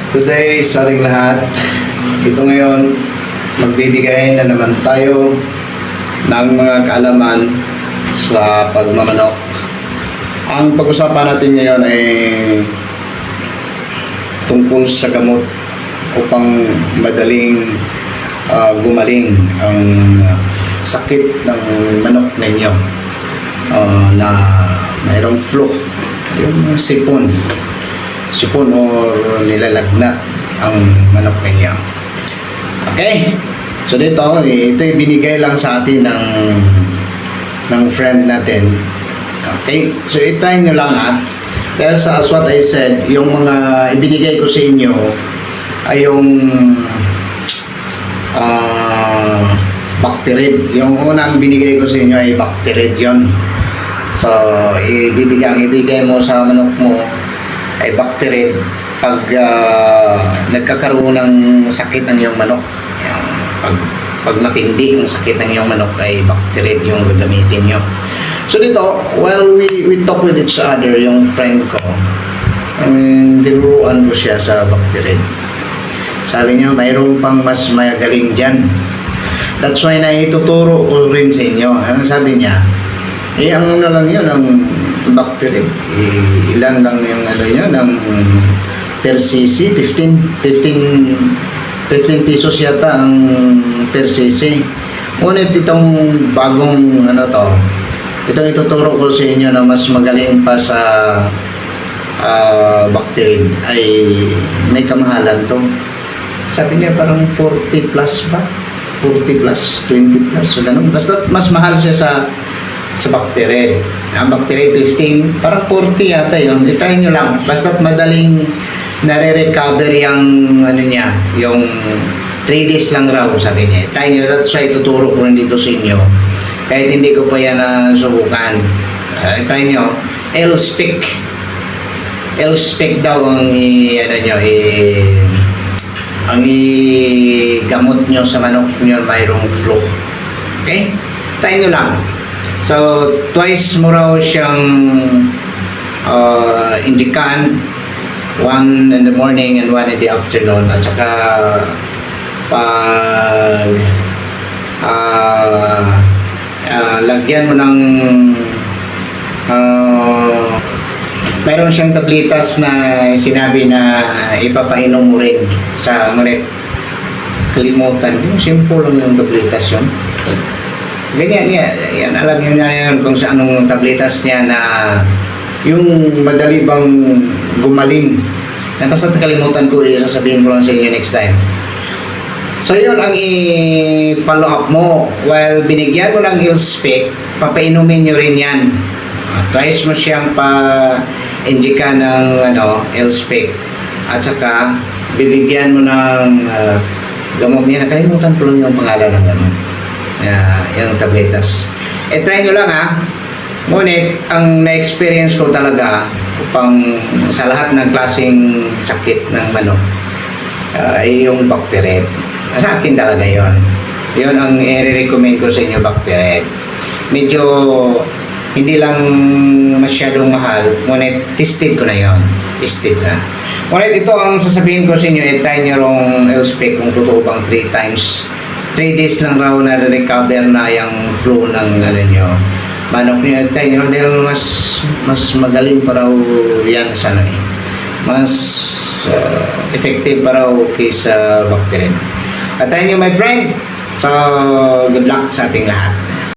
Today sa ating lahat, ito ngayon, magbibigay na naman tayo ng mga kaalaman sa pagmamanok. Ang pag-usapan natin ngayon ay tungkol sa gamot upang madaling gumaling ang sakit ng manok ninyo na mayroong flu, yung sipon or nilalagnat ang manok ninyo. Okay? So ito binigay lang sa atin ng friend natin. Okay? So i-try nyo lang ha. Dahil as what I said, yung mga ibinigay ko sa inyo ay yung Bactarid. Yung unang binigay ko sa inyo ay Bactarid yon. So ibigay mo sa manok mo ay Bactarid pag nagkakaroon ng sakit ng iyong manok. Pag matindi ang sakit ng iyong manok ay Bactarid yung gagamitin nyo. So dito, while we talk with each other, yung friend ko, tinuruan ko siya sa Bactarid. Sabi niya, mayroon pang mas magaling dyan. That's why na ituturo ko rin sa inyo. Ano sabi niya? Ang ano lang yun, ang Bactarid. Ilan lang yung ano yun, ng per cc, 15 pesos yata ang per cc. Ngunit itong bagong ano to, itong ituturo ko sa inyo na mas magaling pa sa Bactarid ay may kamahalan to. Sabi niya parang 40 plus ba? 40 plus, 20 plus, so ganun. Basta mas mahal siya sa Bactarid. Ang Bactarid 15, parang 40 yata yun. I-try nyo lang. Basta madaling nare-recover yung ano niya, yung 3 days lang raw, sabi niya. Try nyo. That's why tuturo ko rin dito sa inyo. Kahit hindi ko pa yan nasubukan. Try nyo. L-Spec. L-Spec daw ang ang gamot nyo sa manok nyo mayroong flu. Okay? Try nyo lang. So, twice mo raw siyang indikan. 1 in the morning and 1 in the afternoon. At saka pag lagyan mo ng mayroon siyang tablitas na sinabi na ipapainom mo rin sa ngunit kalimutan. Yung simple lang yung tablitas yun. Ganyan, yan, alam nyo na yan kung sa anong tablitas niya na yung madali bang gumaling. Basta kalimutan ko, sasabihin ko lang sa inyo next time. So yun ang i-follow up mo. Binigyan mo ng L-Spec, papainumin nyo rin yan. Twice mo siyang pa-injika ng L-Spec. At saka, bibigyan mo ng gamot niya. Nakalimutan ko lang yung pangalan ng gamot. Yung tabletas. Try nyo lang ha. Ngunit, ang na-experience ko talaga upang sa lahat ng klaseng sakit ng manok ay yung Bactarid. Sa akin talaga yon. Yon ang i-recommend ko sa inyo, Bactarid. Medyo hindi lang masyadong mahal, ngunit tested ko na yon. Tested na. Ngunit ito ang sasabihin ko sa inyo, try nyo rong L-Spec kung totoo bang 3 times. 3 days lang raw na recover na yung flu ng nyo. Manok nyo, try nyo dahil mas magaling pa raw yan sa mas effective pa raw kaysa Bactarid. At try nyo my friend. So, good luck sa ating lahat.